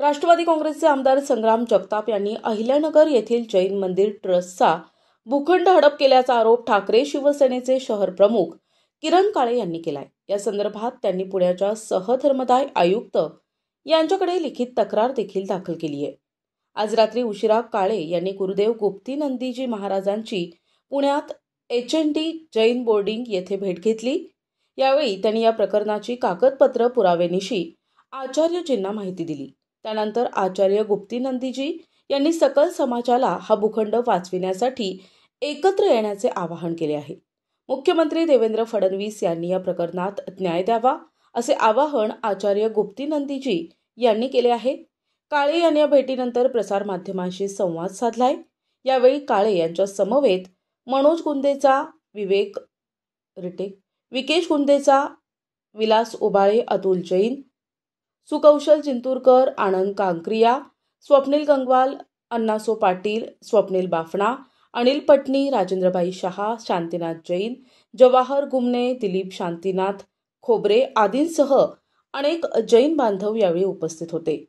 राष्ट्रवादी काँग्रेसचे आमदार संग्राम जगताप यांनी अहिल्यानगर येथील जैन मंदिर ट्रस्टचा भूखंड हडप केल्याचा आरोप ठाकरे शिवसेनेचे शहर प्रमुख किरण काळे यांनी केलाय। या संदर्भात त्यांनी पुण्याच्या सहधर्मदाय आयुक्त यांच्याकडे लिखित तक्रार देखील दाखल केली आहे। आज रात्री उशिरा काळे यांनी गुरुदेव गुप्तीनंदीजी महाराजांची पुण्यात HND जैन बोर्डिंग येथे भेट घेतली। यावेळी त्यांनी या प्रकरणाची कागदपत्र पुरावेनिशी आचार्यजींना माहिती दिली। त्यानंतर आचार्य गुप्तीनंदीजी यांनी सकल समाजाला हा भूखंड वाचविण्यासाठी एकत्र येण्याचे आवाहन केले आहे। मुख्यमंत्री देवेंद्र फडणवीस यांनी या प्रकरणात न्याय द्यावा असे आवाहन आचार्य गुप्तीनंदीजी यांनी केले आहे। काळे यांनी या भेटीनंतर प्रसारमाध्यमांशी संवाद साधलाय। यावेळी काळे यांच्या समवेत मनोज गुंदेचा विकेश गुंदेचा, विलास उबाळे, अतुल जैन, सुकौशल चिंतूरकर, आनंद कांक्रिया, स्वप्नील गंगवाल, अण्णासो पाटील, स्वप्नील बाफणा, अनिल पटनी, राजेंद्रबाई शहा, शांतीनाथ जैन, जवाहर गुमने, दिलीप शांतीनाथ खोबरे आदींसह अनेक जैन बांधव यावेळी उपस्थित होते।